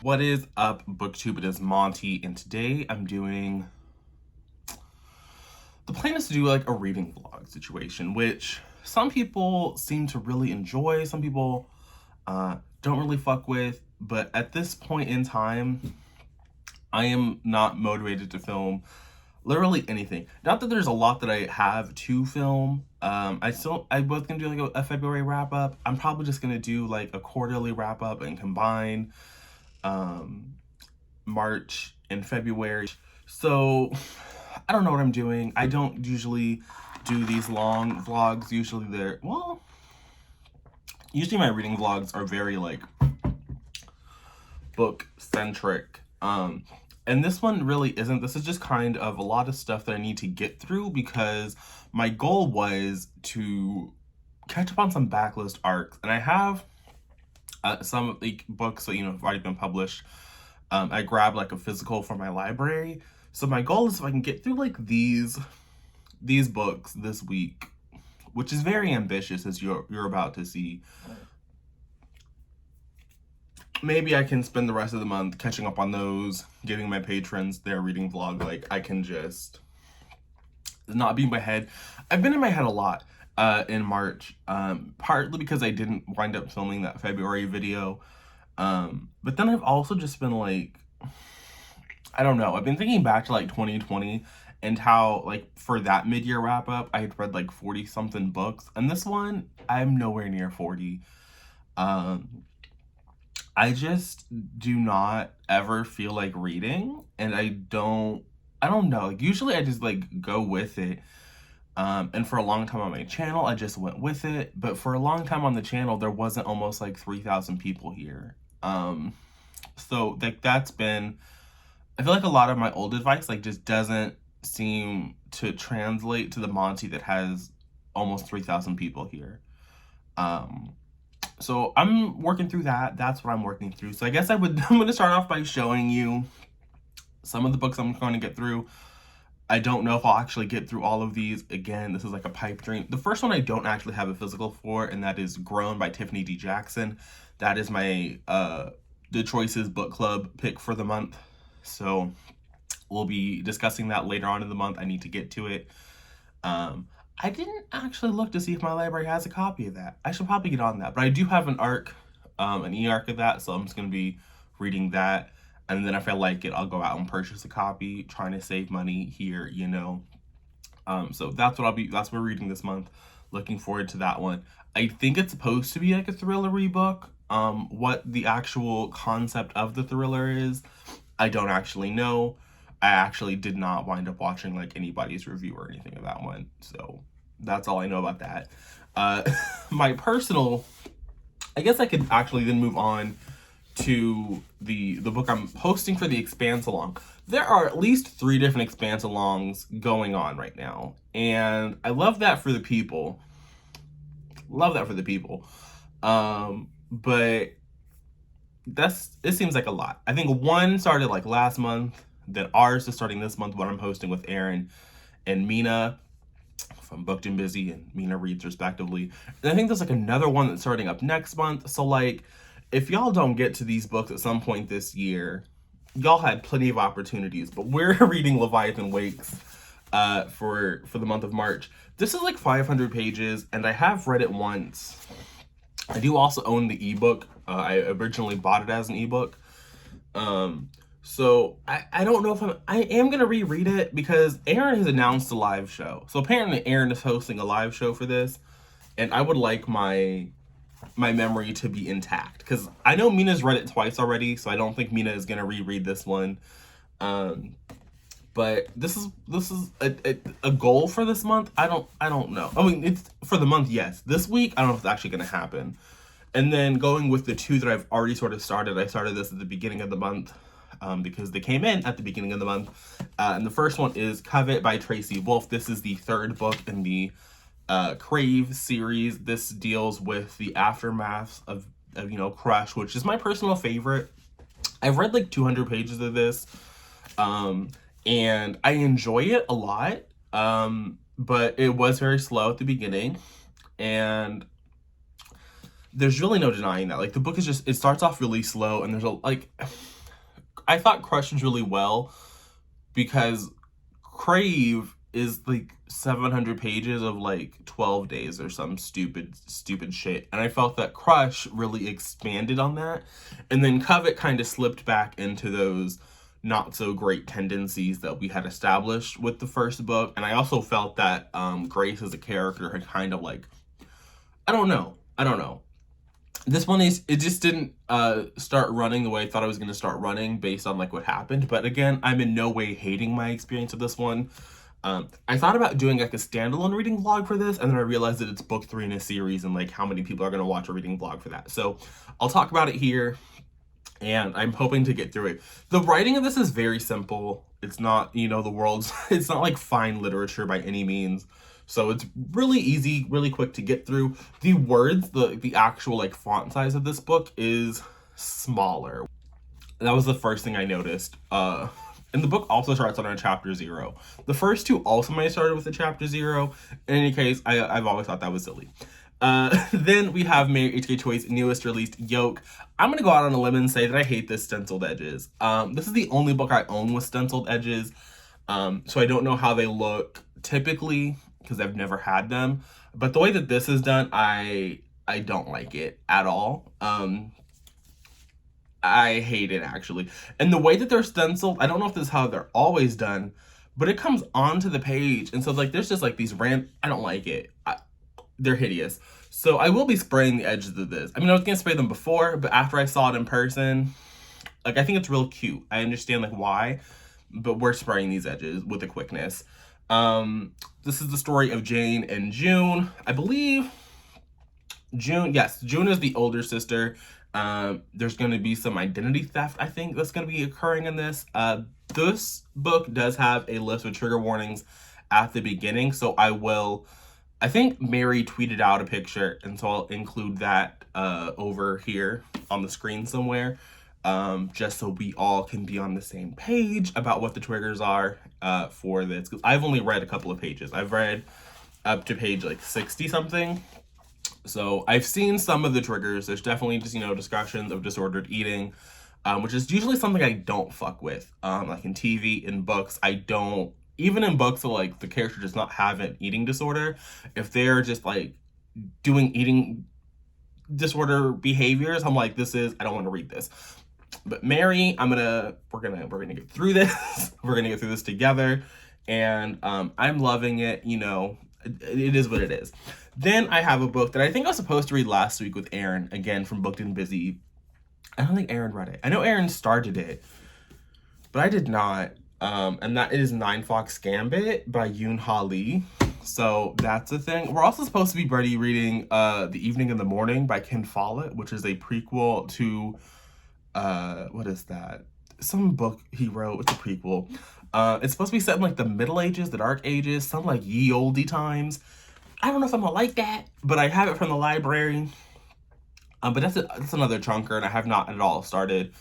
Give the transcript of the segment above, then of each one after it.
What is up, BookTube? It is Monty, and today I'm doing... The plan is to do like a reading vlog situation, which some people seem to really enjoy, some people don't really fuck with, but at this point in time, I am not motivated to film literally anything. Not that there's a lot that I have to film. I was gonna do like a February wrap up. I'm probably just gonna do like a quarterly wrap up and combine March and February. So I don't know what I'm doing. I don't usually do these long vlogs. Usually usually my reading vlogs are very like book centric. And this one really isn't. This is just kind of a lot of stuff that I need to get through because my goal was to catch up on some backlist arcs. And I have some of the books that, have already been published. I grabbed like a physical from my library. So my goal is if I can get through like these books this week, which is very ambitious as you're about to see. Maybe I can spend the rest of the month catching up on those, giving my patrons their reading vlog. Like, I can just not be in my head. I've been in my head a lot in March, partly because I didn't wind up filming that February video. But then I've also just been like, I don't know. I've been thinking back to like 2020 and how like for that mid-year wrap up, I had read like 40 something books. And this one, I'm nowhere near 40. I just do not ever feel like reading, and I don't know. Like, usually I just like go with it. And for a long time on my channel, I just went with it. But for a long time on the channel, there wasn't almost like 3,000 people here. So like that's been, I feel like a lot of my old advice like just doesn't seem to translate to the Monty that has almost 3,000 people here. So I'm working through that. That's what I'm working through. So I guess I'm going to start off by showing you some of the books I'm going to get through. I don't know if I'll actually get through all of these. Again, this is like a pipe dream. The first one I don't actually have a physical for, and that is Grown by Tiffany D. Jackson. That is my The Choices book club pick for the month. So we'll be discussing that later on in the month. I need to get to it. I didn't actually look to see if my library has a copy of that. I should probably get on that. But I do have an ARC, an e-ARC of that, so I'm just going to be reading that. And then if I like it, I'll go out and purchase a copy, trying to save money here, So that's what we're reading this month. Looking forward to that one. I think it's supposed to be like a thriller-y book. What the actual concept of the thriller is, I don't actually know. I actually did not wind up watching like anybody's review or anything of that one. So that's all I know about that. My personal, I guess I could actually then move on to the book I'm posting for the Expanse Along. There are at least 3 different Expanse Alongs going on right now. And I love that for the people. Love that for the people. But it seems like a lot. I think one started like last month. Then ours is starting this month, what I'm hosting with Aaron and Mina from Booked and Busy and Mina Reads respectively. And I think there's like another one that's starting up next month. So like, if y'all don't get to these books at some point this year, y'all had plenty of opportunities. But we're reading Leviathan Wakes for the month of March. This is like 500 pages, and I have read it once. I do also own the ebook. I originally bought it as an ebook. So I don't know if I am going to reread it because Aaron has announced a live show. So apparently Aaron is hosting a live show for this, and I would like my memory to be intact because I know Mina's read it twice already, so I don't think Mina is going to reread this one. But this is a goal for this month. I don't know. I mean, it's for the month, yes. This week, I don't know if it's actually going to happen. And then going with the 2 that I've already sort of started, I started this at the beginning of the month. Because they came in at the beginning of the month. And the first one is Covet by Tracy Wolff. This is the 3rd book in the Crave series. This deals with the aftermath of Crush, which is my personal favorite. I've read like 200 pages of this, and I enjoy it a lot, but it was very slow at the beginning, and there's really no denying that. Like, the book is just, it starts off really slow, and there's I thought Crush was really well because Crave is like 700 pages of like 12 days or some stupid shit. And I felt that Crush really expanded on that. And then Covet kind of slipped back into those not so great tendencies that we had established with the first book. And I also felt that Grace as a character had kind of like, I don't know. This one it just didn't start running the way I thought I was going to start running based on like what happened. But again, I'm in no way hating my experience with this one. I thought about doing like a standalone reading vlog for this, and then I realized that it's book 3 in a series and like how many people are going to watch a reading vlog for that. So I'll talk about it here, and I'm hoping to get through it. The writing of this is very simple. It's not, you know, the world's, it's not like fine literature by any means. So it's really easy, really quick to get through. The words, the actual like font size of this book is smaller. That was the first thing I noticed. And the book also starts on a chapter 0. The first 2 also might have started with a chapter 0. In any case, I've always thought that was silly. Then we have Mary H.K. Choi's newest released, Yolk. I'm going to go out on a limb and say that I hate the stenciled edges. This is the only book I own with stenciled edges. So I don't know how they look typically, because I've never had them. But the way that this is done, I don't like it at all. I hate it, actually. And the way that they're stenciled, I don't know if this is how they're always done, but it comes onto the page. And so, like, there's just, like, these I don't like it. They're hideous. So I will be spraying the edges of this. I mean, I was going to spray them before, but after I saw it in person, like, I think it's real cute. I understand, like, why, but we're spraying these edges with a quickness. This is the story of Jane and June. I believe June is the older sister. There's going to be some identity theft, I think, that's going to be occurring in this. This book does have a list of trigger warnings at the beginning, so I think Mary tweeted out a picture, and so I'll include that over here on the screen somewhere, just so we all can be on the same page about what the triggers are for this. 'Cause I've only read a couple of pages. I've read up to page like 60 something. So I've seen some of the triggers. There's definitely just, you know, discussions of disordered eating, which is usually something I don't fuck with. Like in TV, in books, I don't, even in books that like the character does not have an eating disorder, if they're just like doing eating disorder behaviors, I'm like, I don't want to read this. But Mary, we're gonna get through this. We're gonna get through this together. And I'm loving it, you know, it is what it is. Then I have a book that I think I was supposed to read last week with Aaron, again, from Booked and Busy. I don't think Aaron read it. I know Aaron started it, but I did not. And that is Nine Fox Gambit by Yoon Ha Lee. So that's a thing. We're also supposed to be reading The Evening and the Morning by Ken Follett, which is a prequel to, what is that? Some book he wrote. It's a prequel. It's supposed to be set in like the Middle Ages, the Dark Ages, some like ye olde times. I don't know if I'm gonna like that, but I have it from the library. But that's another chunker, and I have not at all started.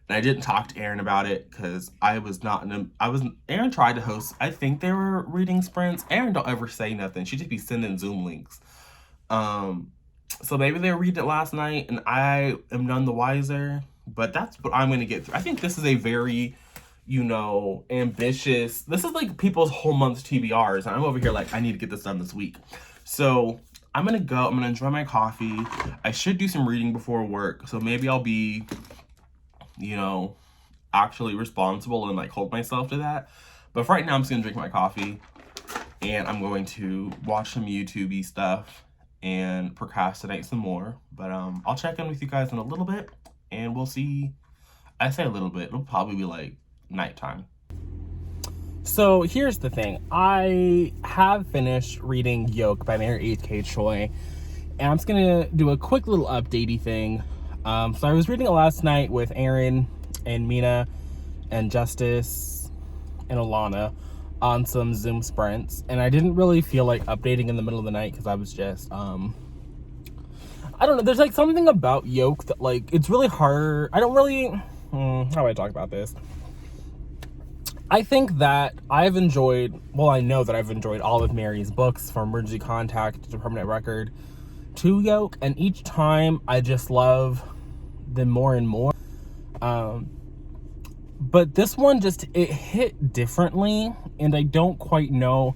And I didn't talk to Aaron about it because Aaron tried to host, I think they were reading sprints. Aaron don't ever say nothing. She'd just be sending Zoom links. So maybe they were reading it last night and I am none the wiser, but that's what I'm going to get through. I think this is a very, you know, ambitious, this is like people's whole month's TBRs. And I'm over here like, I need to get this done this week. So I'm going to enjoy my coffee. I should do some reading before work. So maybe I'll be, you know, actually responsible and like hold myself to that. But for right now, I'm just gonna drink my coffee and I'm going to watch some YouTube-y stuff and procrastinate some more. But I'll check in with you guys in a little bit and we'll see. I say a little bit, it'll probably be like nighttime. So here's the thing. I have finished reading Yolk by Mary H.K. Choi, and I'm just gonna do a quick little updatey thing. So I was reading it last night with Aaron and Mina and Justice and Alana on some Zoom sprints, and I didn't really feel like updating in the middle of the night because I was just, I don't know, there's like something about Yolk that like, it's really hard. I don't really, how do I talk about this? I think that I know that I've enjoyed all of Mary's books, from Emergency Contact to Permanent Record to Yolk, and each time I just love them more and more. But this one it hit differently, and I don't quite know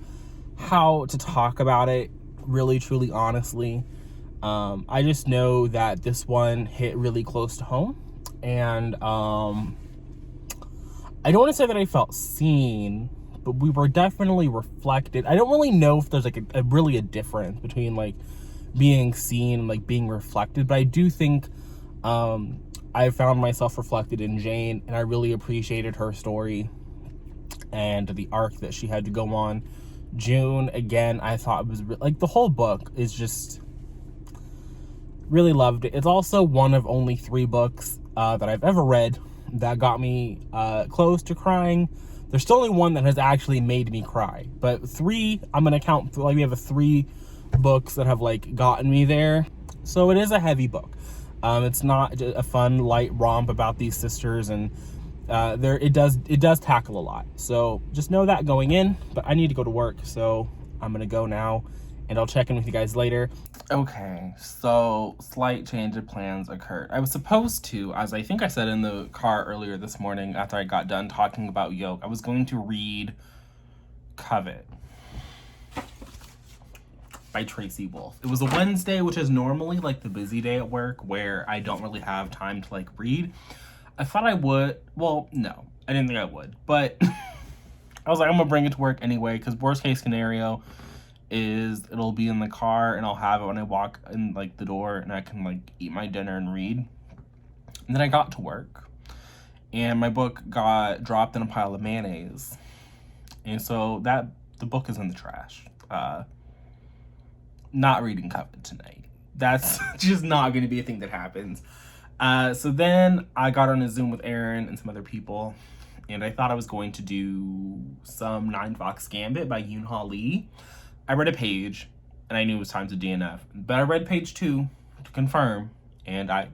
how to talk about it really, truly, honestly. I just know that this one hit really close to home, and I don't want to say that I felt seen, but we were definitely reflected. I don't really know if there's like really a difference between like being seen and like being reflected, but I do think I found myself reflected in Jane, and I really appreciated her story and the arc that she had to go on. June, again, I thought it was like the whole book is just really loved it. It's also one of only 3 books that I've ever read that got me close to crying. There's still only one that has actually made me cry, but 3, I'm gonna count, like we have 3 books that have like gotten me there. So it is a heavy book. It's not a fun light romp about these sisters, and it does tackle a lot. So just know that going in. But I need to go to work, so I'm gonna go now, and I'll check in with you guys later. Okay, so slight change of plans occurred. I was supposed to, as I think I said in the car earlier this morning after I got done talking about Yolk, I was going to read Covet by Tracy Wolff. It was a Wednesday, which is normally like the busy day at work where I don't really have time to like read. I thought I would. Well, no, I didn't think I would, but I was like, I'm gonna bring it to work anyway, because worst case scenario is it'll be in the car and I'll have it when I walk in like the door, and I can like eat my dinner and read. And then I got to work and my book got dropped in a pile of mayonnaise, and so the book is in the trash. Not reading Covet tonight. That's just not going to be a thing that happens. So then I got on a Zoom with Aaron and some other people, and I thought I was going to do some 9 Fox Gambit by Yoon-Ha Lee. I read a page, and I knew it was time to DNF. But I read page 2 to confirm, and I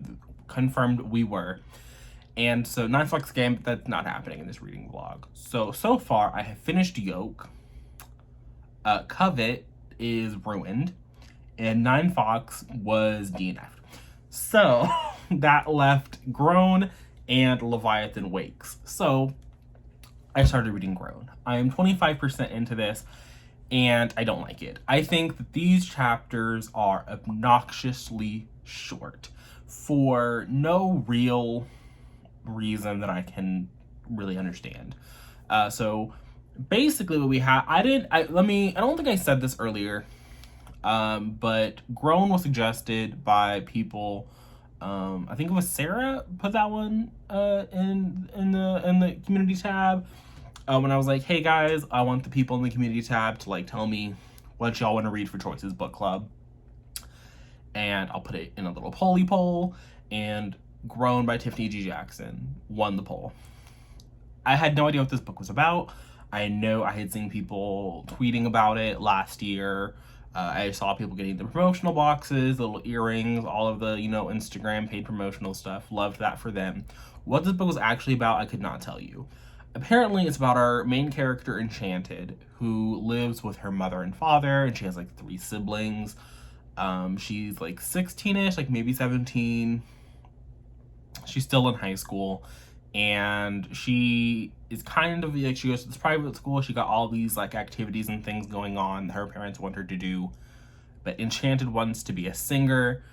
confirmed we were. And so 9 Fox Gambit, that's not happening in this reading vlog. So far, I have finished Yolk. Covet is ruined, and 9 Fox was DNF'd. So that left Grown and Leviathan Wakes. So I started reading Grown. I am 25% into this, and I don't like it. I think that these chapters are obnoxiously short for no real reason that I can really understand. So basically what we have, I don't think I said this earlier, but Grown was suggested by people. I think it was Sarah put that one in the community tab. When I was like, hey guys, I want the people in the community tab to like tell me what y'all want to read for Choices Book Club, and I'll put it in a little poll. And Grown by Tiffany G. Jackson won the poll. I had no idea what this book was about. I know I had seen people tweeting about it last year. I saw people getting the promotional boxes, the little earrings, all of the, Instagram paid promotional stuff. Loved that for them. What this book was actually about, I could not tell you. Apparently, it's about our main character, Enchanted, who lives with her mother and father, and she has like 3 siblings. She's like 16-ish, like maybe 17. She's still in high school, and she is kind of like, she goes to this private school. She got all these like activities and things going on that her parents want her to do, but Enchanted wants to be a singer.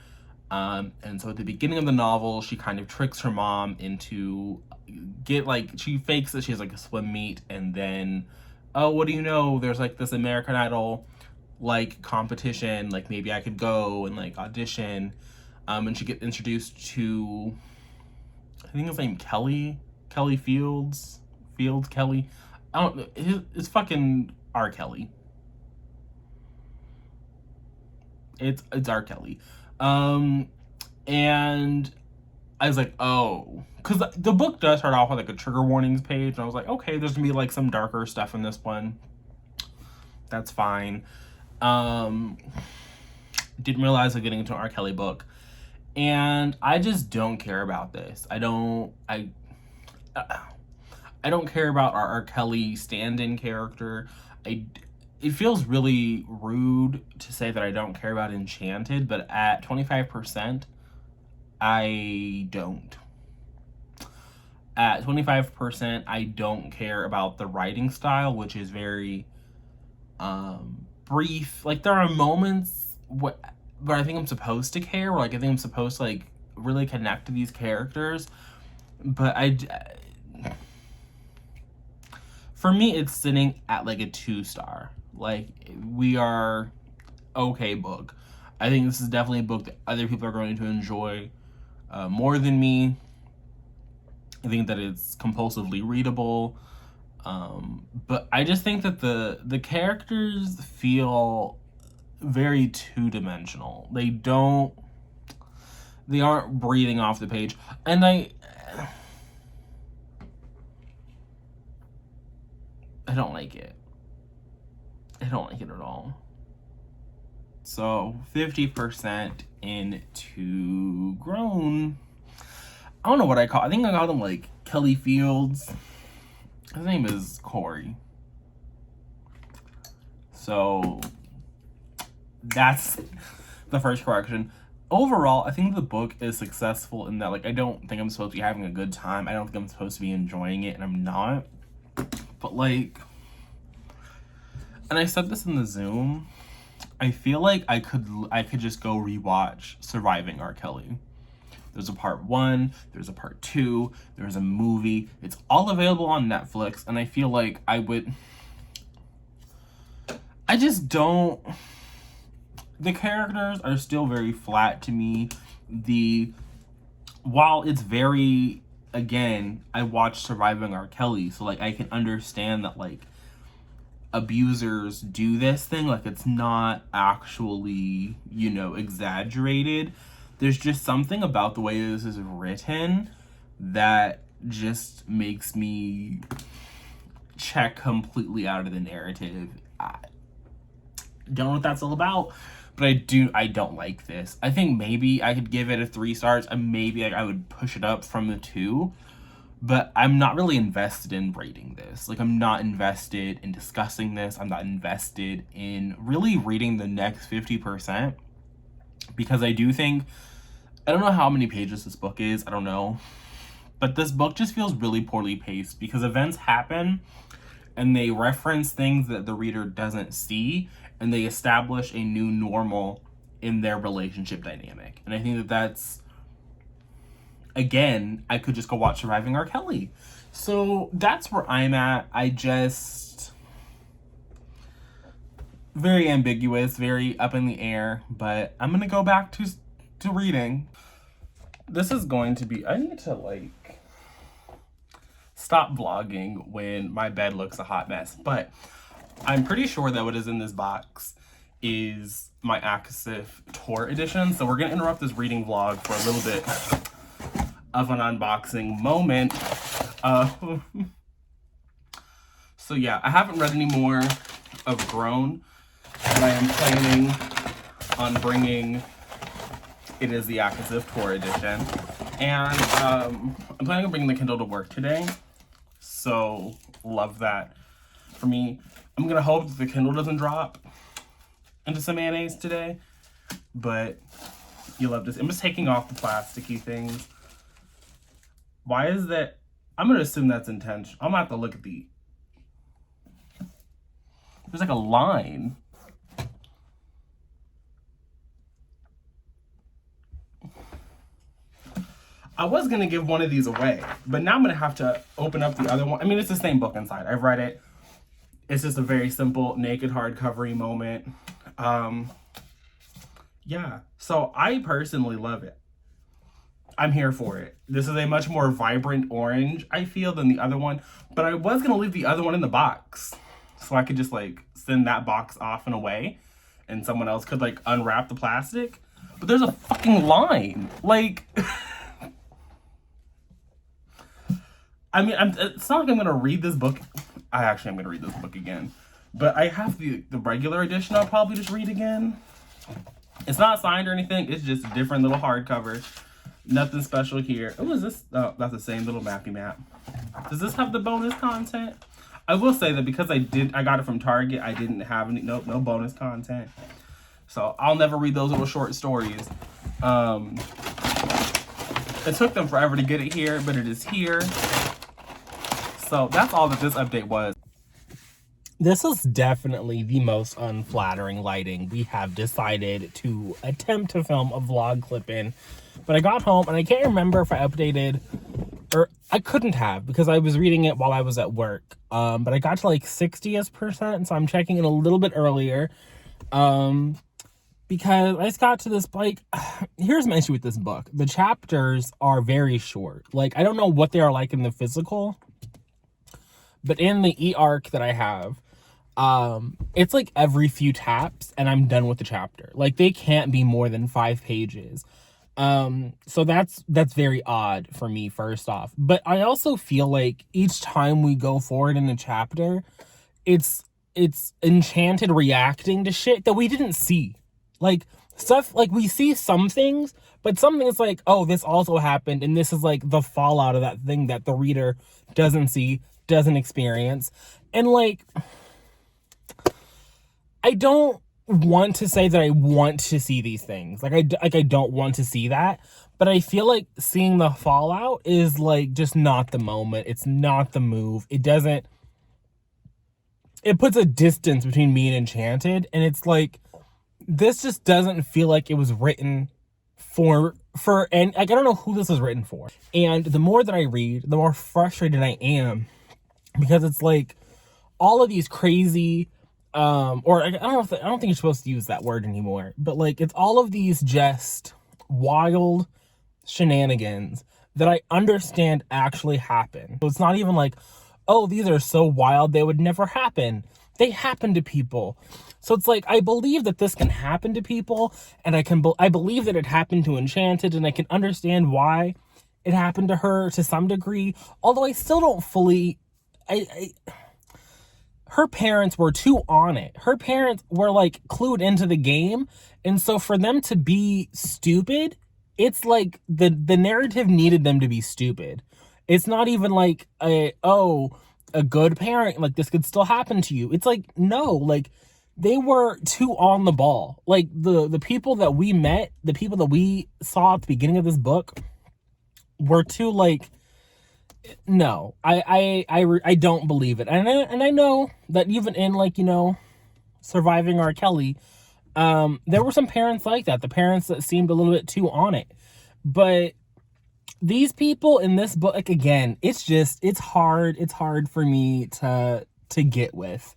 And so at the beginning of the novel, she kind of tricks her mom into she fakes that she has like a swim meet, and then, oh, what do you know, there's like this American Idol like competition, like maybe I could go and like audition. And she gets introduced to, I think his name Kelly Fields Kelly. I don't know. It's fucking R. Kelly. It's R. Kelly. And I was like, oh, because the book does start off with like a trigger warnings page, and I was like, okay, there's gonna be like some darker stuff in this one. That's fine. Didn't realize I was getting into an R. Kelly book, and I just don't care about this. I don't care about our R. Kelly stand-in character. It feels really rude to say that I don't care about Enchanted, but at 25%, I don't. At 25%, I don't care about the writing style, which is very brief. Like, there are moments where I think I'm supposed to care, or like I think I'm supposed to like really connect to these characters, but for me, it's sitting at like a 2-star. Like, we are okay book. I think this is definitely a book that other people are going to enjoy more than me. I think that it's compulsively readable. But I just think that the characters feel very two-dimensional. They aren't breathing off the page. And I don't like it. I don't like it at all. So 50% into grown. I don't know what I think I called him like Kelly Fields. His name is Corey. So that's the first correction. Overall, I think the book is successful in that, like, I don't think I'm supposed to be having a good time. I don't think I'm supposed to be enjoying it, and I'm not. But like, and I said this in the Zoom, I feel like I could just go rewatch Surviving R. Kelly. There's a part 1, there's a part 2, there's a movie. It's all available on Netflix, and I feel like I just don't. The characters are still very flat to me. While it's very, again, I watched Surviving R. Kelly, so like I can understand that like abusers do this thing, like it's not actually, you know, exaggerated. There's just something about the way this is written that just makes me check completely out of the narrative. I don't know what that's all about, but I don't like this. I think maybe I could give it a 3 stars, and maybe I would push it up from the 2, but I'm not really invested in rating this. Like, I'm not invested in discussing this. I'm not invested in really reading the next 50%, because I do think, I don't know how many pages this book is, I don't know, but this book just feels really poorly paced, because events happen and they reference things that the reader doesn't see, and they establish a new normal in their relationship dynamic. And I think that that's, again, I could just go watch Surviving R. Kelly. So that's where I'm at. Very ambiguous, very up in the air, but I'm gonna go back to reading. This is going to be, I need to like stop vlogging when my bed looks a hot mess, but I'm pretty sure that what is in this box is my Akasif Tour edition. So we're gonna interrupt this reading vlog for a little bit of an unboxing moment. So yeah, I haven't read any more of Grown, but I am planning on bringing, it is the Akasif Tour edition, and I'm planning on bringing the Kindle to work today, so love that. For me, I'm gonna hope that the Kindle doesn't drop into some mayonnaise today, but you love this. I'm just taking off the plasticky things. Why is that? I'm gonna assume that's intentional. I'm gonna have to look at there's like a line. I was gonna give one of these away, but now I'm gonna have to open up the other one. I mean, it's the same book inside. I've read it. It's just a very simple naked hardcover moment. Yeah, so I personally love it. I'm here for it. This is a much more vibrant orange, I feel, than the other one, but I was gonna leave the other one in the box so I could just like send that box off and away, and someone else could like unwrap the plastic. But there's a fucking line. Like, I mean, it's not like I'm gonna read this book. I actually am gonna read this book again, but I have the regular edition. I'll probably just read again. It's not signed or anything. It's just a different little hardcover. Nothing special here. Oh, is this? Oh, that's the same little mappy map. Does this have the bonus content? I will say that because I got it from Target, I didn't have any, no bonus content. So I'll never read those little short stories. It took them forever to get it here, but it is here. So that's all that this update was. This is definitely the most unflattering lighting we have decided to attempt to film a vlog clip in. But I got home and I can't remember if I updated, or I couldn't have because I was reading it while I was at work. But I got to like 60%, so I'm checking it a little bit earlier. Because I just got to this, like, here's my issue with this book. The chapters are very short. Like, I don't know what they are like in the physical, but in the e-arc that I have, it's like every few taps and I'm done with the chapter. Like, they can't be more than 5 pages. So that's very odd for me, first off. But I also feel like each time we go forward in a chapter, it's Enchanted reacting to shit that we didn't see. Like, stuff, like, we see some things, but something is like, oh, this also happened, and this is like the fallout of that thing that the reader doesn't see, doesn't experience. And like, I don't want to say that I want to see these things. Like, I don't want to see that, but I feel like seeing the fallout is like just not the moment. It's not the move. It puts a distance between me and Enchanted, and it's like, this just doesn't feel like it was written and like, I don't know who this was written for. And the more that I read, the more frustrated I am, because it's like all of these crazy, or I don't think you're supposed to use that word anymore, but like, it's all of these just wild shenanigans that I understand actually happen. So it's not even like, oh, these are so wild they would never happen. They happen to people. So it's like, I believe that this can happen to people, and I believe that it happened to Enchanted, and I can understand why it happened to her to some degree, although I still don't fully, her parents were too on it. Her parents were like clued into the game, and so for them to be stupid, it's like the narrative needed them to be stupid. It's not even like a good parent, like, this could still happen to you. It's like, no, like, they were too on the ball. Like, the people that we met, the people that we saw at the beginning of this book were too, like, no, I don't believe it. And I know that even in, like, you know, Surviving R. Kelly, there were some parents like that, the parents that seemed a little bit too on it. But these people in this book, like, again, it's hard for me to get with.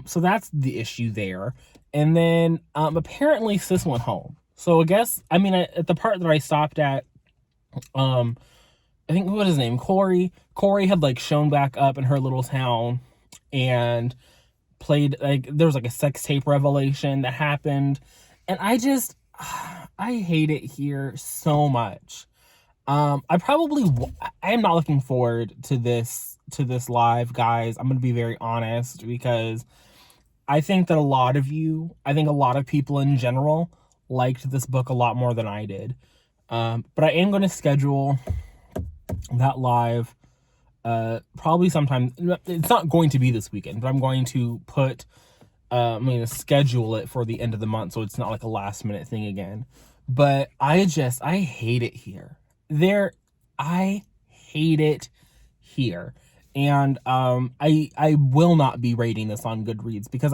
So that's the issue there. And then, apparently Sis went home. So I guess, I mean, at the part that I stopped at, I think, what was his name? Corey had, like, shown back up in her little town and played, like, there was, like, a sex tape revelation that happened. And I hate it here so much. I am not looking forward to this live, guys. I'm going to be very honest, because I think that a lot of people in general liked this book a lot more than I did. But I am going to schedule that live, probably sometime. It's not going to be this weekend, but I'm going to I'm going to schedule it for the end of the month, so it's not like a last minute thing again. But I hate it here. I hate it here. And I will not be rating this on Goodreads, because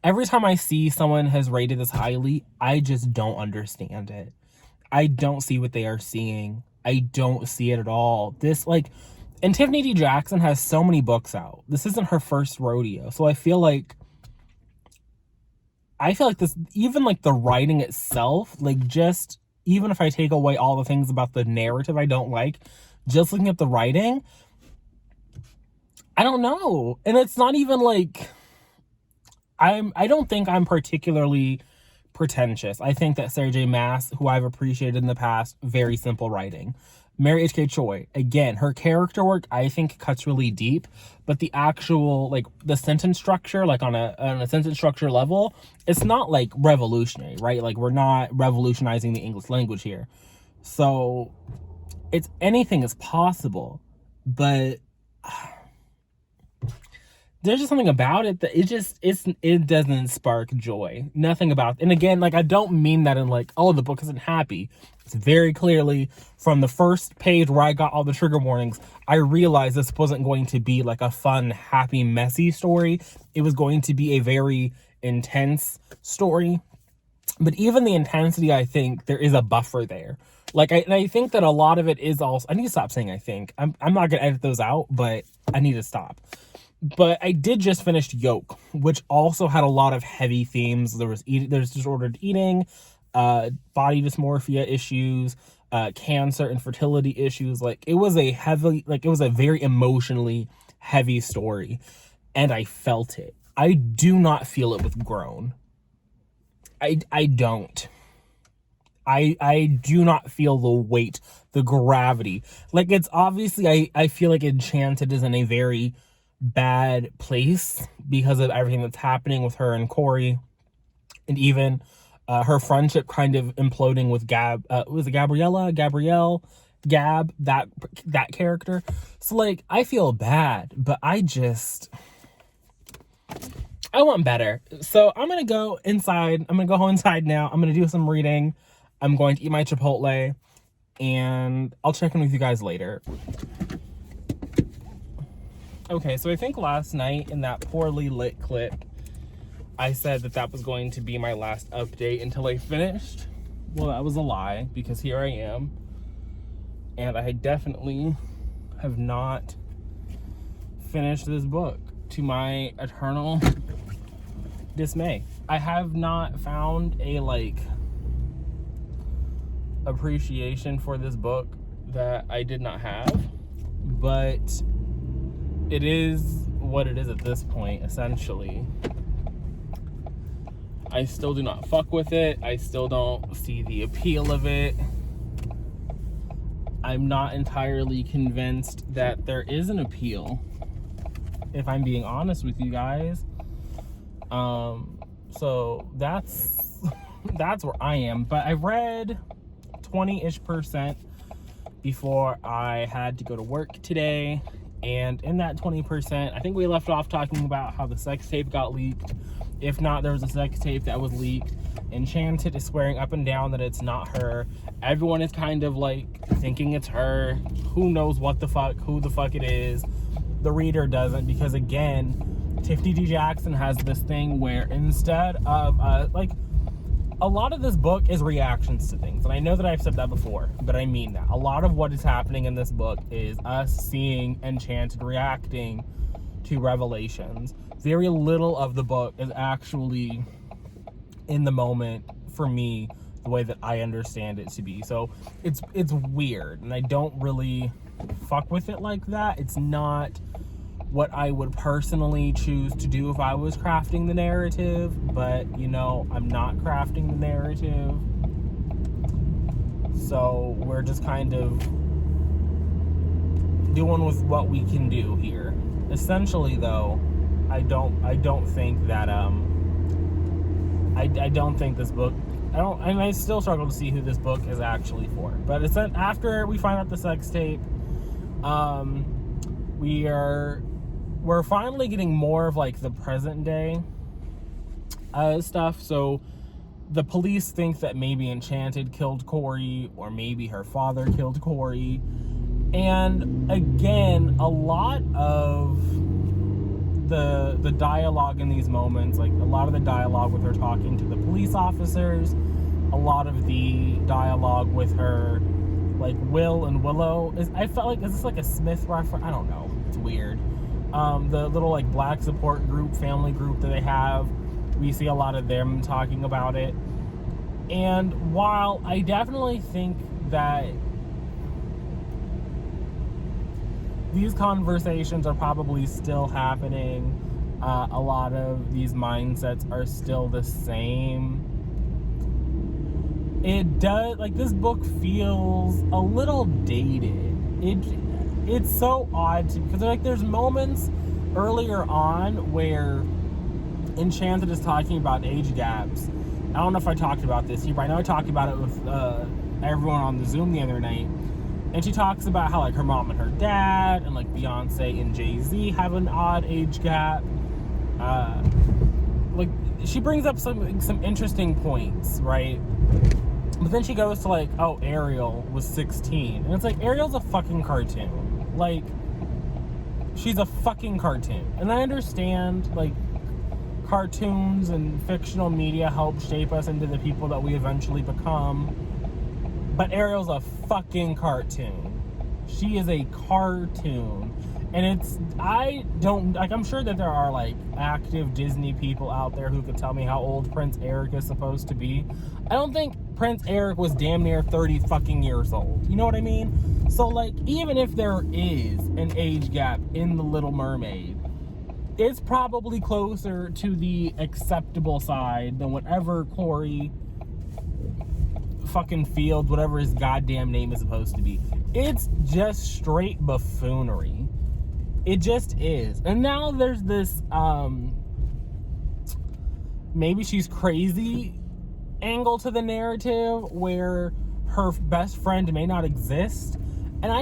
every time I see someone has rated this highly, I just don't understand it. I don't see what they are seeing. I don't see it at all. And Tiffany D. Jackson has so many books out. This isn't her first rodeo. So I feel like this, even like the writing itself, like, just, even if I take away all the things about the narrative I don't like, just looking at the writing, I don't know. And it's not even like, I don't think I'm particularly pretentious. I think that Sarah J. Maas, who I've appreciated in the past, very simple writing. Mary H.K. Choi, again, her character work, I think, cuts really deep, but the actual, like, the sentence structure, like, on a sentence structure level, it's not, like, revolutionary, right? Like, we're not revolutionizing the English language here. So, anything is possible, but there's just something about it that it doesn't spark joy. Nothing about, and again, like, I don't mean that in like, oh, the book isn't happy. It's very clearly from the first page where I got all the trigger warnings, I realized this wasn't going to be like a fun, happy, messy story. It was going to be a very intense story. But even the intensity, I think there is a buffer there. Like, I think that a lot of it is also, I need to stop saying I think. I'm not going to edit those out, but I need to stop. But I did just finish Yolk, which also had a lot of heavy themes. There's disordered eating, body dysmorphia issues, cancer, infertility issues. Like, it was a very emotionally heavy story, and I felt it. I do not feel it with Grown. I don't. I do not feel the weight, the gravity. Like, it's obviously, I feel like Enchanted is in a very bad place because of everything that's happening with her and Corey, and even her friendship kind of imploding with Gab. Was it Gabrielle, that character. So, like, I feel bad, but I want better. So I'm gonna go inside. I'm gonna go home inside now. I'm gonna do some reading. I'm going to eat my Chipotle, and I'll check in with you guys later. Okay, so I think last night in that poorly lit clip, I said that was going to be my last update until I finished. Well, that was a lie, because here I am. And I definitely have not finished this book, to my eternal dismay. I have not found a, like, appreciation for this book that I did not have, but it is what it is at this point, essentially. I still do not fuck with it. I still don't see the appeal of it. I'm not entirely convinced that there is an appeal, if I'm being honest with you guys. So that's where I am. But I read 20-ish% before I had to go to work today. And in that 20%, I think we left off talking about how the sex tape got leaked. If not, there was a sex tape that was leaked. Enchanted is swearing up and down that it's not her. Everyone is kind of like thinking it's her. Who knows who the fuck it is. The reader doesn't, because again, Tiffany D. Jackson has this thing where instead of like, a lot of this book is reactions to things, and I know that I've said that before, but I mean that. A lot of what is happening in this book is us seeing Enchanted reacting to revelations. Very little of the book is actually in the moment for me, the way that I understand it to be. So it's weird, and I don't really fuck with it like that. It's not what I would personally choose to do if I was crafting the narrative, but, you know, I'm not crafting the narrative. So we're just kind of doing with what we can do here. Essentially, though, I don't think that I don't think this book, I still struggle to see who this book is actually for. But it's after we find out the sex tape, we're finally getting more of like the present day stuff. So the police think that maybe Enchanted killed Corey, or maybe her father killed Corey. And again, a lot of the dialogue in these moments, like a lot of the dialogue with her talking to the police officers, a lot of the dialogue with her, like Will and Willow, I felt like, is this like a Smith reference? I don't know. It's weird. The little like black support group, family group that they have, we see a lot of them talking about it. And while I definitely think that these conversations are probably still happening, a lot of these mindsets are still the same, it does, like, this book feels a little dated. It's so odd to, because like there's moments earlier on where Enchanted is talking about age gaps. I don't know if I talked about this here, but I know I talked about it with everyone on the Zoom the other night. And she talks about how like her mom and her dad and like Beyonce and Jay-Z have an odd age gap. like she brings up some interesting points, right? But then she goes to like, oh, Ariel was 16. And it's like, Ariel's a fucking cartoon. Like, she's a fucking cartoon. And I understand, like, cartoons and fictional media help shape us into the people that we eventually become. But Ariel's a fucking cartoon. She is a cartoon. And I'm sure that there are, like, active Disney people out there who could tell me how old Prince Eric is supposed to be. I don't think Prince Eric was damn near 30 fucking years old. You know what I mean? So, like, even if there is an age gap in The Little Mermaid, it's probably closer to the acceptable side than whatever Corey fucking Fields, whatever his goddamn name is supposed to be. It's just straight buffoonery. It just is. And now there's this, maybe she's crazy angle to the narrative where her best friend may not exist. And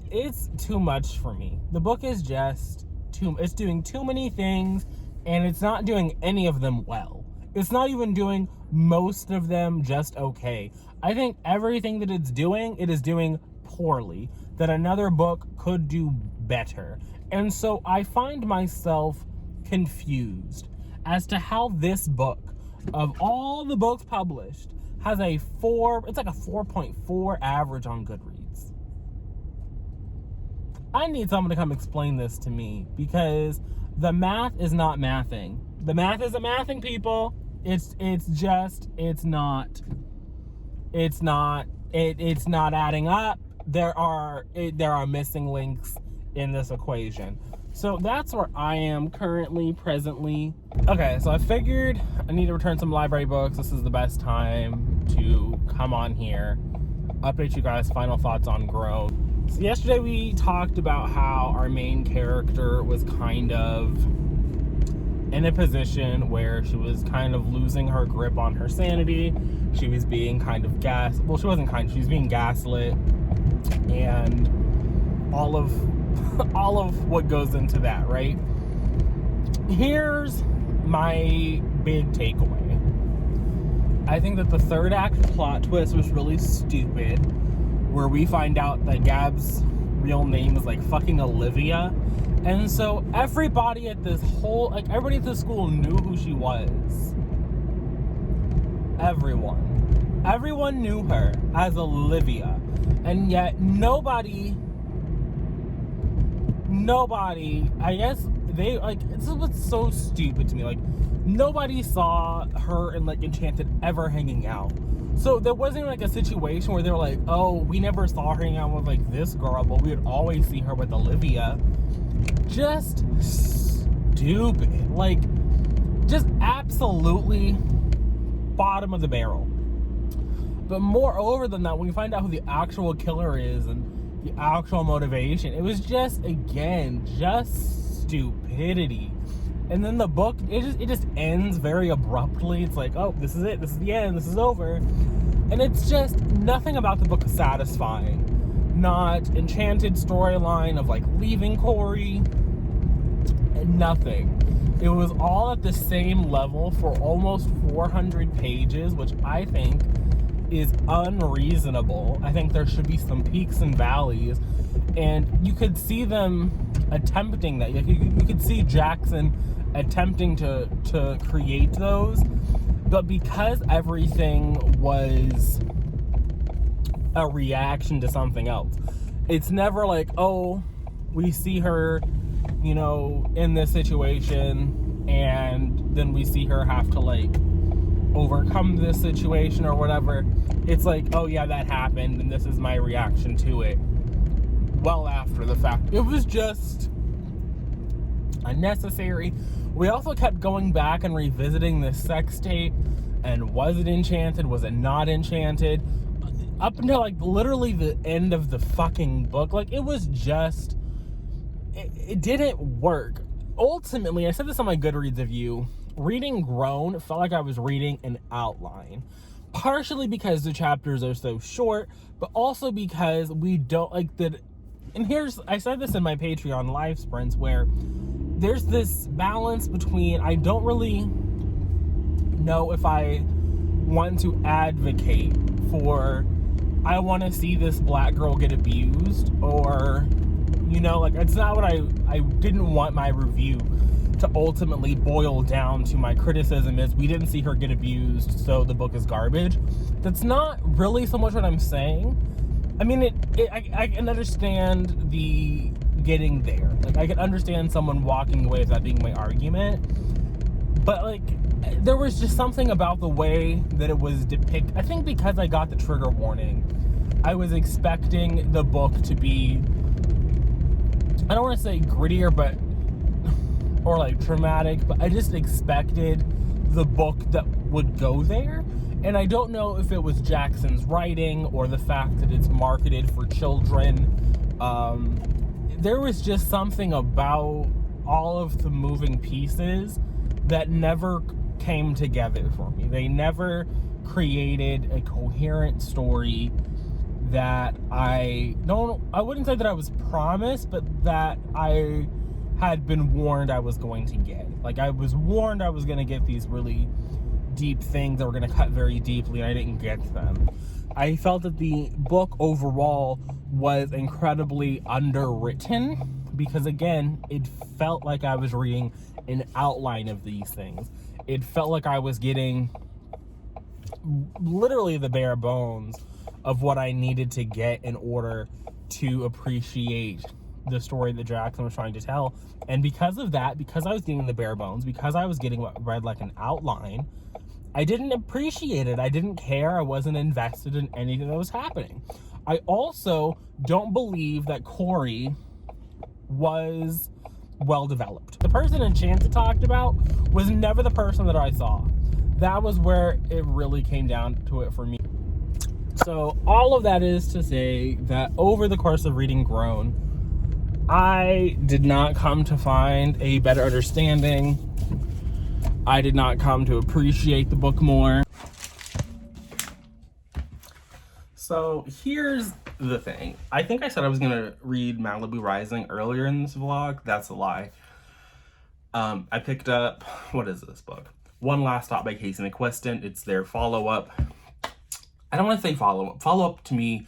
it's too much for me. The book is just it's doing too many things, and it's not doing any of them well. It's not even doing most of them just okay. I think everything that it is doing poorly, that another book could do better. And so I find myself confused as to how this book, of all the books published, has it's like a 4.4 average on Goodreads. I need someone to come explain this to me, because the math is not mathing. The math isn't mathing, people. It's not adding up. There are missing links in this equation. So that's where I am presently. Okay, so I figured I need to return some library books. This is the best time to come on here, update you guys final thoughts on Growth. So yesterday we talked about how our main character was kind of in a position where she was kind of losing her grip on her sanity. She was being kind of she was being gaslit, and all of what goes into that, right? Here's my big takeaway. I think that the third act plot twist was really stupid, where we find out that Gab's real name is like fucking Olivia. And so everybody at the school knew who she was. Everyone knew her as Olivia. And yet nobody, I guess they, like, this is what's so stupid to me. Like, nobody saw her and, like, Enchanted ever hanging out. So there wasn't, like, a situation where they were like, oh, we never saw her hanging out with, like, this girl, but we would always see her with Olivia. Just stupid. Like, just absolutely bottom of the barrel. But moreover than that, when you find out who the actual killer is and the actual motivation, it was just, again, just stupidity. And then the book, it just ends very abruptly. It's like, oh, this is it. This is the end. This is over. And it's just, nothing about the book is satisfying. Not Enchanted storyline of, like, leaving Corey. Nothing. It was all at the same level for almost 400 pages, which I think is unreasonable. I think there should be some peaks and valleys, and you could see them attempting that. You could see Jackson attempting to create those, but because everything was a reaction to something else, it's never like, oh, we see her, you know, in this situation, and then we see her have to, like, overcome this situation or whatever. It's like, oh yeah, that happened, and this is my reaction to it. Well, after the fact, it was just unnecessary. We also kept going back and revisiting this sex tape, and was it enchanted? Was it not enchanted? Up until, like, literally the end of the fucking book. Like, it was just, it didn't work. Ultimately, I said this on my Goodreads review, reading Grown felt like I was reading an outline. Partially because the chapters are so short, but also because we don't, like, that and I said this in my Patreon live sprints, where there's this balance between, I don't really know if I want to advocate for, I want to see this black girl get abused, or, you know, like, it's not what I didn't want my review to ultimately boil down to. My criticism is, we didn't see her get abused, so the book is garbage. That's not really so much what I'm saying. I mean, I can understand the getting there. Like, I can understand someone walking away with that being my argument. But, like, there was just something about the way that it was depicted. I think because I got the trigger warning, I was expecting the book to be, I don't want to say grittier, but, or like traumatic, but I just expected the book that would go there. And I don't know if it was Jackson's writing or the fact that it's marketed for children. There was just something about all of the moving pieces that never came together for me. They never created a coherent story that I wouldn't say that I was promised, but that I had been warned I was going to get. Like, I was warned I was going to get these really deep things that were going to cut very deeply, and I didn't get them. I felt that the book overall was incredibly underwritten, because again, it felt like I was reading an outline of these things. It felt like I was getting literally the bare bones of what I needed to get in order to appreciate the story that Jackson was trying to tell. And because of that, because I was getting the bare bones, because I was getting what read like an outline, I didn't appreciate it. I didn't care. I wasn't invested in anything that was happening. I also don't believe that Corey was well developed. The person Enchanted talked about was never the person that I saw. That was where it really came down to it for me. So all of that is to say that over the course of reading Grown, I did not come to find a better understanding. I did not come to appreciate the book more. So here's the thing. I think I said I was gonna read Malibu Rising earlier in this vlog. That's a lie. I picked up, what is this book? One Last Stop by Casey McQuiston. It's their follow-up. I don't want to say follow-up. Follow-up to me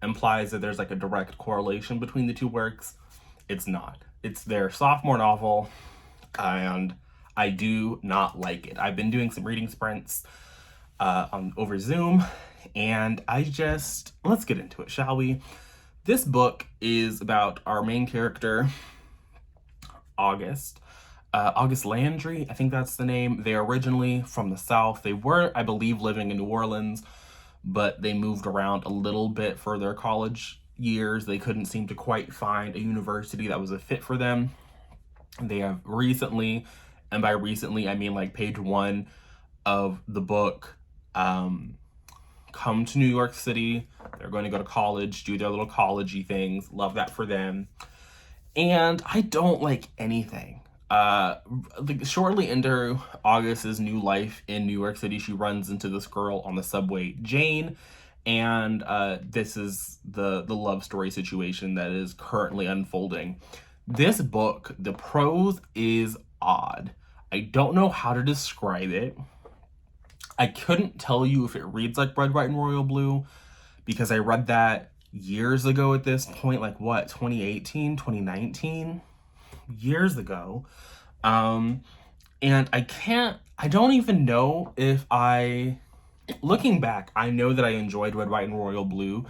implies that there's like a direct correlation between the two works. It's not. It's their sophomore novel, and I do not like it. I've been doing some reading sprints over Zoom, and let's get into it, shall we? This book is about our main character, August Landry, I think that's the name. They're originally from the South. They were, I believe, living in New Orleans, but they moved around a little bit for their college years. They couldn't seem to quite find a university that was a fit for them. They have recently, and by recently I mean like page 1 of the book, come to New York City. They're going to go to college, do their little college-y things. Love that for them. And I don't like anything. Shortly into August's new life in New York City, she runs into this girl on the subway, Jane, and this is the love story situation that is currently unfolding. This book, the prose is odd. I don't know how to describe it. I couldn't tell you if it reads like Red, White, and Royal Blue, because I read that years ago at this point, like what, 2018, 2019? Years ago. And I don't even know if looking back, I know that I enjoyed Red, White, and Royal Blue,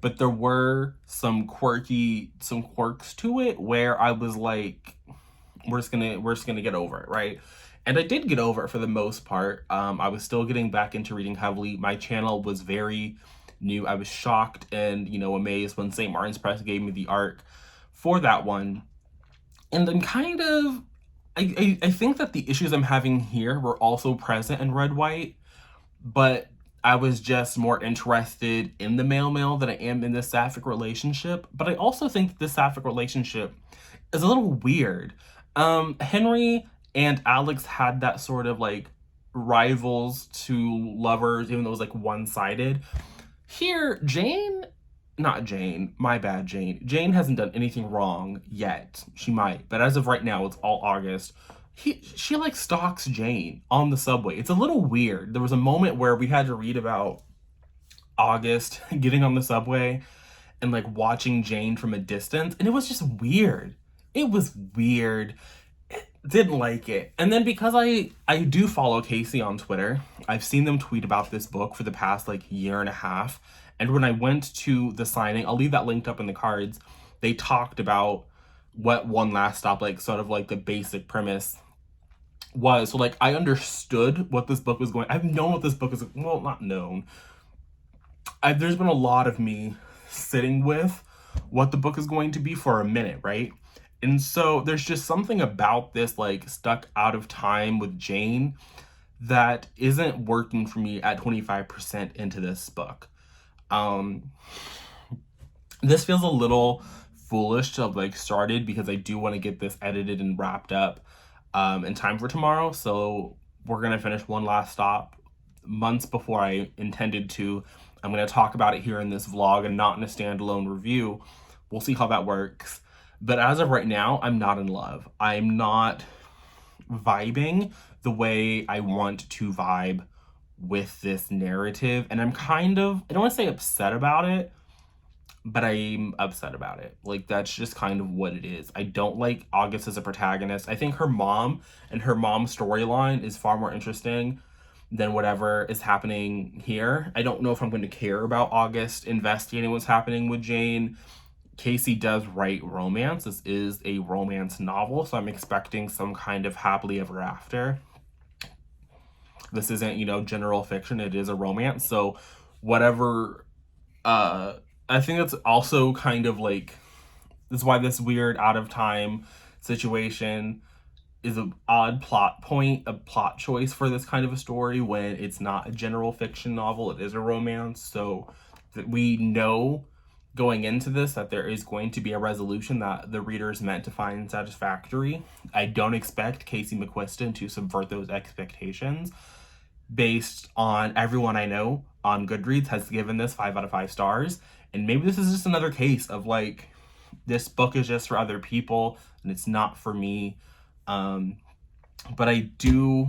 but there were some quirks to it where I was like, we're just gonna get over it, right? And I did get over it for the most part. I was still getting back into reading heavily. My channel was very new. I was shocked and, amazed when St. Martin's Press gave me the arc for that one. And then kind of, I think that the issues I'm having here were also present in Red, White, but I was just more interested in the male than I am in the sapphic relationship. But I also think that the sapphic relationship is a little weird. Henry and Alex had that sort of like rivals to lovers, even though it was like one-sided. Here, Jane not Jane, my bad, Jane. Jane hasn't done anything wrong yet. She might, but as of right now, it's all August. She like stalks Jane on the subway. It's a little weird. There was a moment where we had to read about August getting on the subway and like watching Jane from a distance, and it was just weird. It was weird. Didn't like it. And then because I do follow Casey on Twitter, I've seen them tweet about this book for the past like year and a half. And when I went to the signing, I'll leave that linked up in the cards. They talked about what One Last Stop, like sort of like the basic premise was. So like I understood what this book was going. I've known what this book is, well, not known. There's been a lot of me sitting with what the book is going to be for a minute, right? And so there's just something about this like stuck out of time with Jane that isn't working for me at 25% into this book. Um this feels a little foolish to have like started because I do want to get this edited and wrapped up in time for tomorrow. So we're gonna finish One Last Stop months before I intended to. I'm gonna talk about it here in this vlog and not in a standalone review. We'll see how that works. But as of right now, I'm not in love. I'm not vibing the way I want to vibe with this narrative. And I'm kind of, I don't want to say upset about it, but I'm upset about it. Like, that's just kind of what it is. I don't like August as a protagonist. I think her mom and her mom's storyline is far more interesting than whatever is happening here. I don't know if I'm going to care about August investigating what's happening with Jane. Casey does write romance. This is a romance novel, so I'm expecting some kind of happily ever after. This isn't, you know, general fiction. It is a romance. So whatever, I think that's also kind of like, this is why this weird out of time situation is an odd plot point, a plot choice for this kind of a story when it's not a general fiction novel. It is a romance. So that we know going into this that there is going to be a resolution that the reader is meant to find satisfactory. I don't expect Casey McQuiston to subvert those expectations. Based on everyone I know on Goodreads has given this 5 out of 5 stars. And maybe this is just another case of like, this book is just for other people and it's not for me. But I do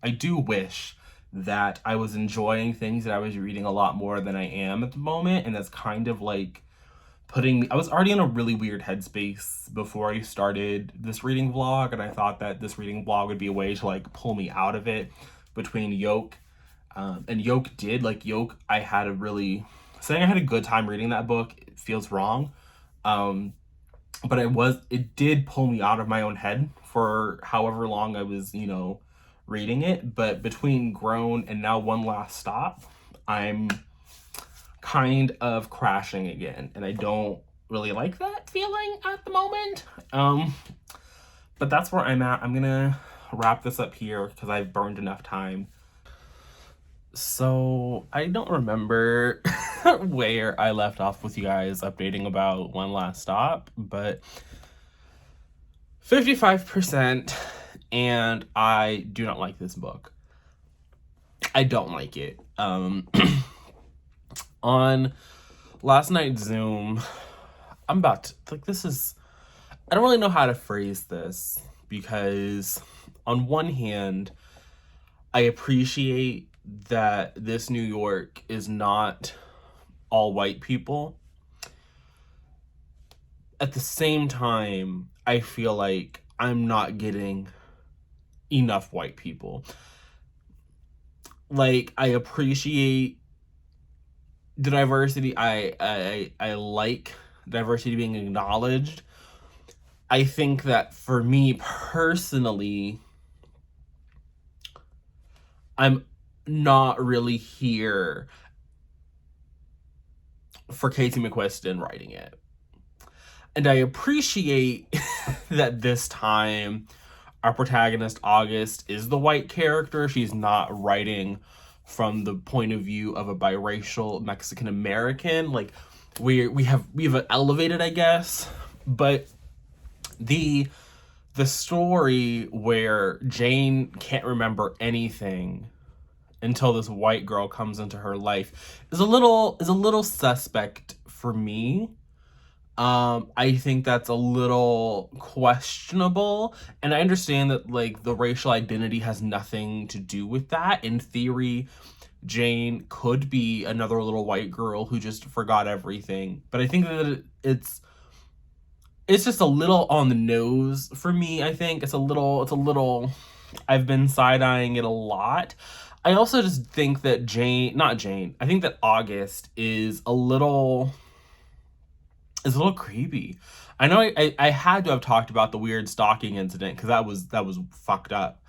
wish that I was enjoying things that I was reading a lot more than I am at the moment. And that's kind of like putting me, I was already in a really weird headspace before I started this reading vlog. And I thought that this reading vlog would be a way to like pull me out of it between Yolk. And Yolk did, like Yolk, I had a really, saying I had a good time reading that book, it feels wrong. But it did pull me out of my own head for however long I was, you know, reading it. But between Grown and now One Last Stop, I'm kind of crashing again. And I don't really like that feeling at the moment. But that's where I'm at. I'm gonna wrap this up here because I've burned enough time. So I don't remember where I left off with you guys updating about One Last Stop, but 55%, and I do not like this book. I don't like it. On last night's Zoom, I'm about to, like, this is, I don't really know how to phrase this because on one hand, I appreciate that this New York is not all white people. At the same time, I feel like I'm not getting enough white people. Like, I appreciate the diversity. I like diversity being acknowledged. I think that for me personally, I'm not really here for Casey McQuiston writing it. And I appreciate that this time our protagonist, August, is the white character. She's not writing from the point of view of a biracial Mexican American. Like, we've elevated, I guess. But the story where Jane can't remember anything until this white girl comes into her life is a little suspect for me. I think that's a little questionable, and I understand that like the racial identity has nothing to do with that. In theory, Jane could be another little white girl who just forgot everything, but I think that it's just a little on the nose for me. I think it's a little I've been side-eyeing it a lot. I also just think that not Jane, I think that August is a little creepy. I know I had to have talked about the weird stalking incident because that was fucked up.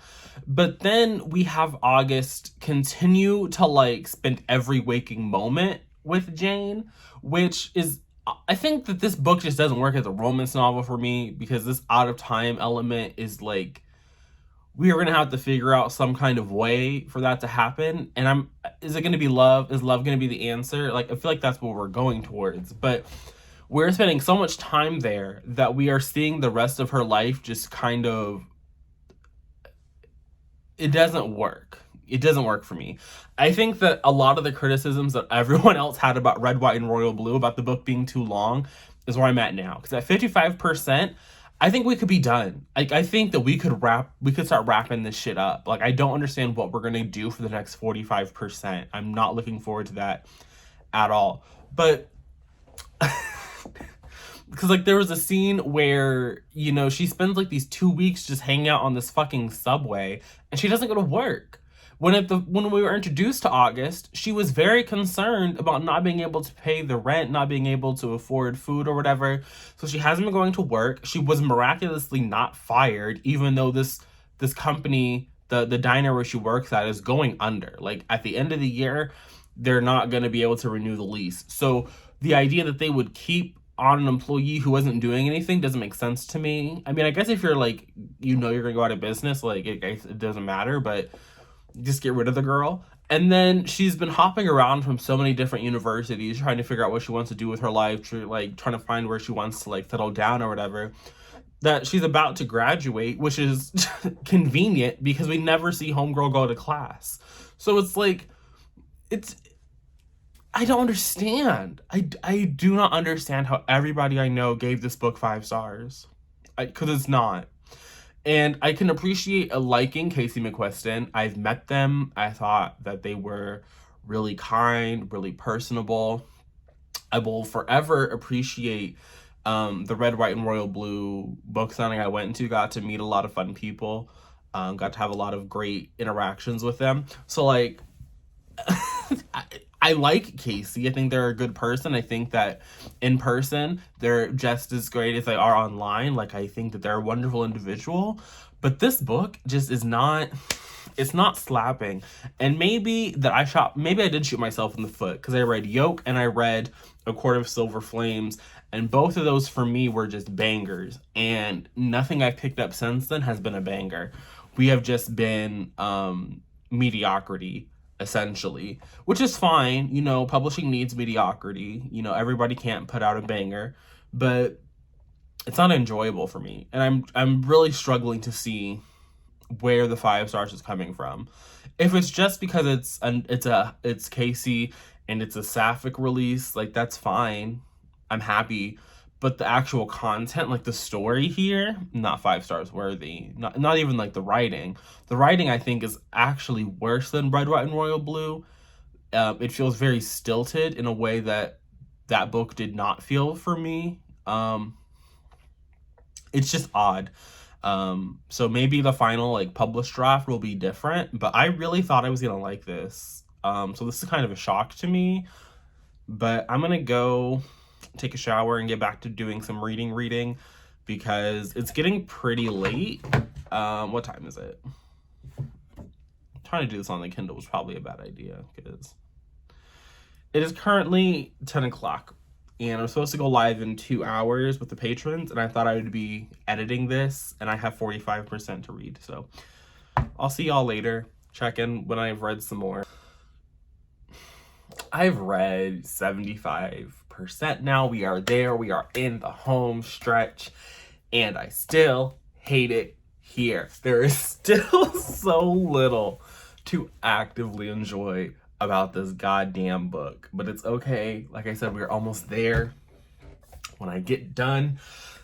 But then we have August continue to like spend every waking moment with Jane, which is, I think that this book just doesn't work as a romance novel for me because this out of time element is like, we are going to have to figure out some kind of way for that to happen. And is it going to be love? Is love going to be the answer? Like, I feel like that's what we're going towards. But we're spending so much time there that we are seeing the rest of her life just kind of, it doesn't work. It doesn't work for me. I think that a lot of the criticisms that everyone else had about Red, White, and Royal Blue about the book being too long is where I'm at now. Because at 55%, I think we could be done. Like, I think that we could start wrapping this shit up. Like, I don't understand what we're gonna do for the next 45%. I'm not looking forward to that at all. But because like there was a scene where, you know, she spends like these 2 weeks just hanging out on this fucking subway and she doesn't go to work. When we were introduced to August, she was very concerned about not being able to pay the rent, not being able to afford food or whatever. So she hasn't been going to work. She was miraculously not fired, even though this company, the diner where she works at, is going under. Like at the end of the year, they're not going to be able to renew the lease. So the idea that they would keep on an employee who wasn't doing anything doesn't make sense to me. I mean, I guess if you're like, you know, you're gonna go out of business, like it doesn't matter, but just get rid of the girl. And then she's been hopping around from so many different universities trying to figure out what she wants to do with her life, like trying to find where she wants to like settle down or whatever, that she's about to graduate, which is convenient because we never see homegirl go to class. So it's like, I don't understand. I do not understand how everybody I know gave this book 5 stars. Because it's not. And I can appreciate liking Casey McQuiston. I've met them. I thought that they were really kind, really personable. I will forever appreciate the Red, White, and Royal Blue book signing I went to. Got to meet a lot of fun people. Got to have a lot of great interactions with them. So, like, I like Casey. I think they're a good person. I think that in person, they're just as great as they are online. Like, I think that they're a wonderful individual. But this book just is not, it's not slapping. And maybe I did shoot myself in the foot because I read Yolk and I read A Court of Silver Flames. And both of those for me were just bangers. And nothing I've picked up since then has been a banger. We have just been mediocrity, essentially, which is fine. You know, publishing needs mediocrity. You know, everybody can't put out a banger, but it's not enjoyable for me. And I'm really struggling to see where the 5 stars is coming from. If it's just because it's Casey and it's a sapphic release, like that's fine. I'm happy. But the actual content, like the story here, not 5 stars worthy. Not even like the writing. The writing, I think, is actually worse than Red, White, and Royal Blue. It feels very stilted in a way that book did not feel for me. It's just odd. So maybe the final like published draft will be different. But I really thought I was gonna like this. So this is kind of a shock to me. But I'm gonna go take a shower and get back to doing some reading because it's getting pretty late. What time is it? Trying to do this on the Kindle was probably a bad idea because it is currently 10 o'clock and I'm supposed to go live in 2 hours with the patrons, and I thought I would be editing this and I have 45% to read. So I'll see y'all later. Check in when I've read some more. I've read 75% now. We are there. We are in the home stretch. And I still hate it here. There is still so little to actively enjoy about this goddamn book. But it's okay. Like I said, we're almost there. When I get done,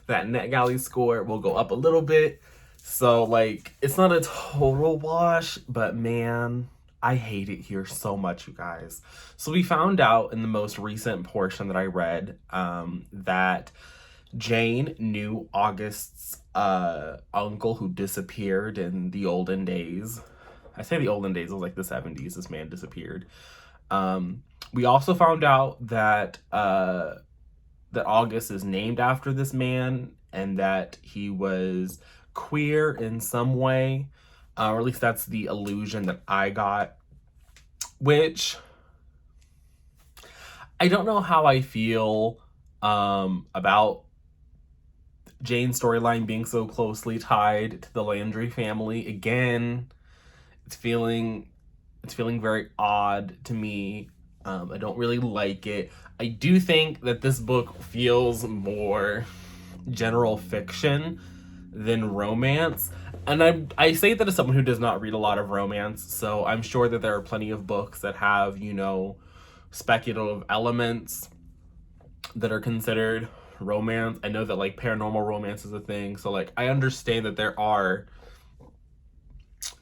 that NetGalley score will go up a little bit. So, like, it's not a total wash, but man, I hate it here so much, you guys. So we found out in the most recent portion that I read that Jane knew August's uncle who disappeared in the olden days. I say the olden days, it was like the 70s, this man disappeared. We also found out that that August is named after this man and that he was queer in some way, or at least that's the illusion that I got, which I don't know how I feel about Jane's storyline being so closely tied to the Landry family. Again, it's feeling very odd to me. I don't really like it. I do think that this book feels more general fiction than romance. And I say that as someone who does not read a lot of romance, so I'm sure that there are plenty of books that have, you know, speculative elements that are considered romance. I know that, like, paranormal romance is a thing, so, like, I understand that there are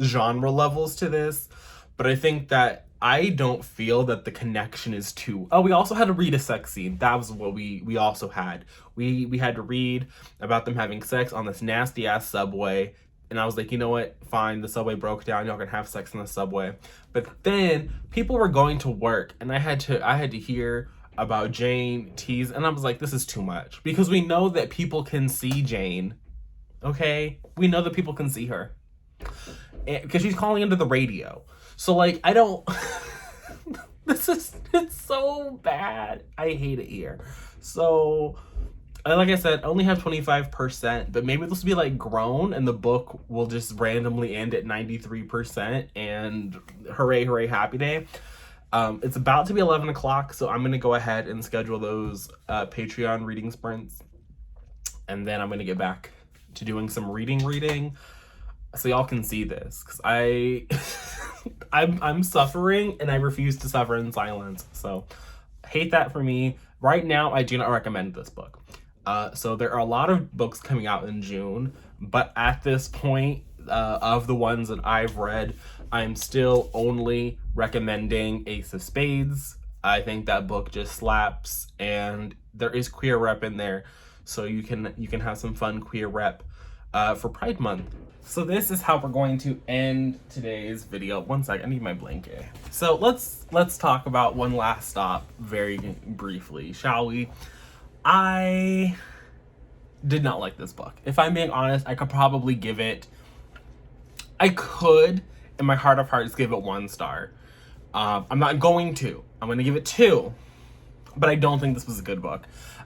genre levels to this, but I think that I don't feel that the connection is too... Oh, we also had to read a sex scene. That was what we also had. We had to read about them having sex on this nasty ass subway. And I was like, you know what? Fine, the subway broke down. Y'all can have sex in the subway. But then people were going to work, and I had to hear about Jane tease, and I was like, this is too much, because we know that people can see Jane. Okay, we know that people can see her because she's calling into the radio. So, like, I don't... It's so bad. I hate it here. So, like I said, I only have 25%, but maybe this will be, like, grown, and the book will just randomly end at 93%, and hooray, hooray, happy day. It's about to be 11 o'clock, so I'm going to go ahead and schedule those Patreon reading sprints, and then I'm going to get back to doing some reading, so y'all can see this, because I'm suffering, and I refuse to suffer in silence. So hate that for me. Right now, I do not recommend this book. So there are a lot of books coming out in June, but at this point, of the ones that I've read, I'm still only recommending Ace of Spades. I think that book just slaps, and there is queer rep in there, so you can have some fun queer rep for Pride Month. So this is how we're going to end today's video. One sec, I need my blanket. So let's talk about one last stop very briefly, shall we? I did not like this book. If I'm being honest, I could, in my heart of hearts, give it 1 star. I'm not going to. I'm going to give it 2. But I don't think this was a good book.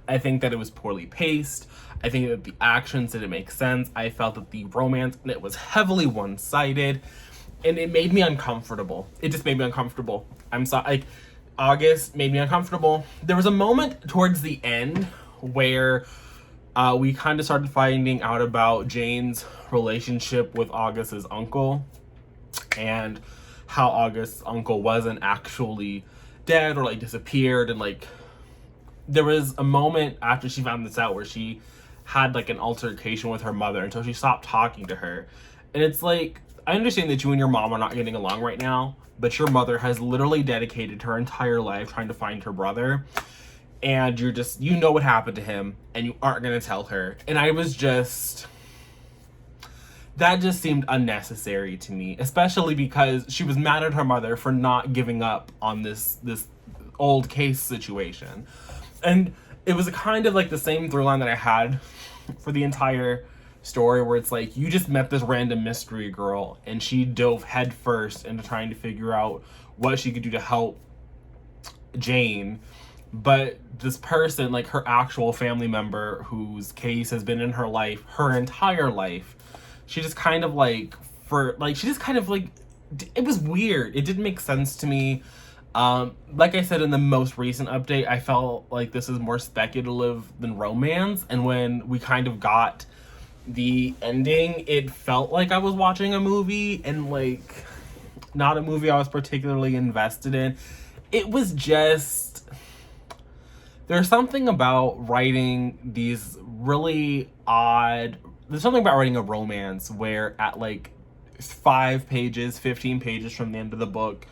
I think that it was poorly paced. I think that the actions didn't make sense. I felt that the romance in it was heavily one-sided. And it made me uncomfortable. It just made me uncomfortable. I'm sorry. Like, August made me uncomfortable. There was a moment towards the end where we kind of started finding out about Jane's relationship with August's uncle, and how August's uncle wasn't actually dead or, like, disappeared. And, like, there was a moment after she found this out where she had, like, an altercation with her mother until she stopped talking to her. And it's like, I understand that you and your mom are not getting along right now, but your mother has literally dedicated her entire life trying to find her brother, and you know what happened to him, and you aren't gonna tell her. And that just seemed unnecessary to me, especially because she was mad at her mother for not giving up on this old case situation. And it was kind of like the same through line that I had for the entire story, where it's like, you just met this random mystery girl, and she dove headfirst into trying to figure out what she could do to help Jane. But this person, like, her actual family member whose case has been in her life her entire life, it was weird. It didn't make sense to me. Like I said in the most recent update, I felt like this is more speculative than romance, and when we kind of got the ending, it felt like I was watching a movie, and, like, not a movie I was particularly invested in. It was just, there's something about writing these really odd, there's something about writing a romance where at like 5 pages, 15 pages from the end of the book,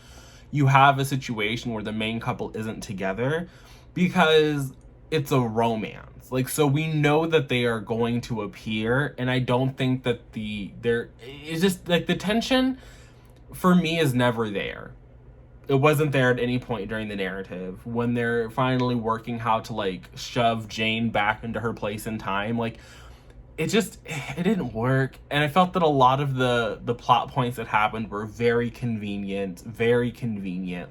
you have a situation where the main couple isn't together because it's a romance. Like, so we know that they are going to appear, and I don't think that it's just like the tension for me is never there. It wasn't there at any point during the narrative when they're finally working how to like shove Jane back into her place in time. Like, it didn't work, and I felt that a lot of the plot points that happened were very convenient.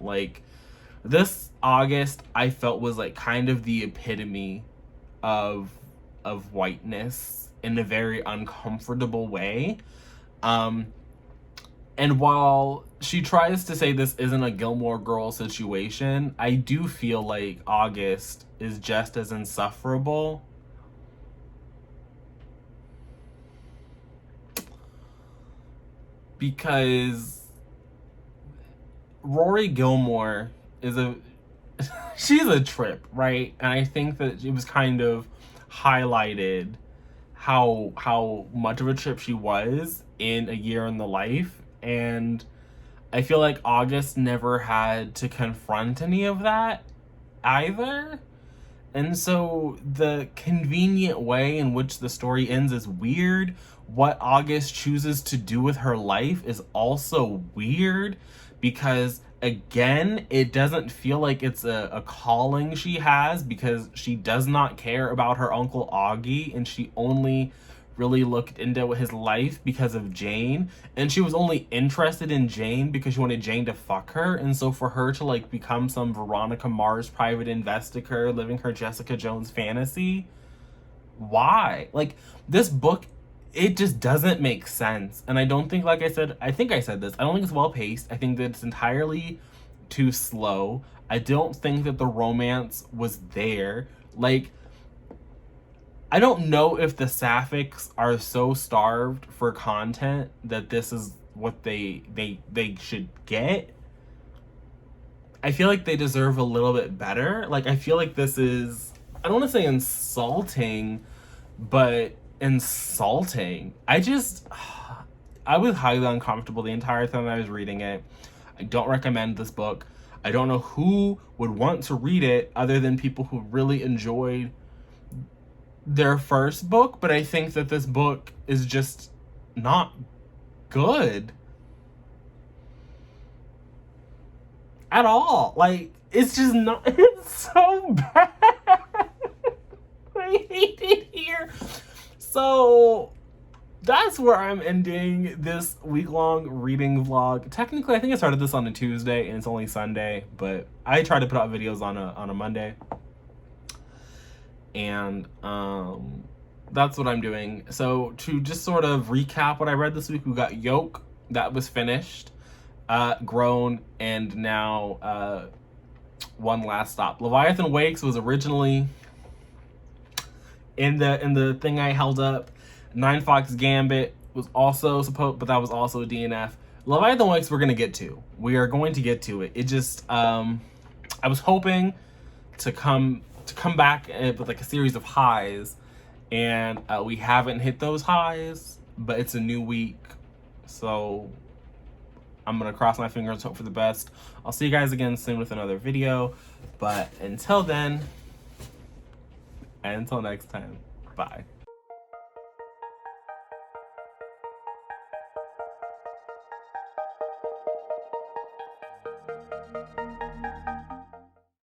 Like, this August I felt was like kind of the epitome of whiteness in a very uncomfortable way. And while she tries to say this isn't a Gilmore Girls situation, I do feel like August is just as insufferable. Because Rory Gilmore is she's a trip, right? And I think that it was kind of highlighted how much of a trip she was in A Year in the Life. And I feel like August never had to confront any of that either. And so the convenient way in which the story ends is weird. What August chooses to do with her life is also weird because, again, it doesn't feel like it's a calling she has because she does not care about her Uncle Augie, and she only really looked into his life because of Jane, and she was only interested in Jane because she wanted Jane to fuck her. And so for her to like become some Veronica Mars private investigator living her Jessica Jones fantasy, why? Like, this book, it just doesn't make sense. And I don't think, like I said, I think I said this, I don't think it's well paced. I think that it's entirely too slow. I don't think that the romance was there. Like, I don't know if the Sapphics are so starved for content that this is what they should get. I feel like they deserve a little bit better. Like, I feel like this is, I don't want to say insulting, but insulting. I was highly uncomfortable the entire time I was reading it. I don't recommend this book. I don't know who would want to read it other than people who really enjoyed their first book, but I think that this book is just not good at all. Like, it's just not, it's so bad. I hate it here. So that's where I'm ending this week-long reading vlog. Technically, I think I started this on a Tuesday and it's only Sunday, but I try to put out videos on a Monday. And that's what I'm doing. So to just sort of recap what I read this week, we got Yolk, that was finished, Grown, and now One Last Stop. Leviathan Wakes was originally in the thing I held up. Nine Fox Gambit was also supposed, but that was also a DNF. Leviathan Wakes we're gonna get to. We are going to get to it. It just I was hoping to come back with like a series of highs, and we haven't hit those highs, but it's a new week, so I'm gonna cross my fingers and hope for the best. I'll see you guys again soon with another video, but until then, and until next time, bye.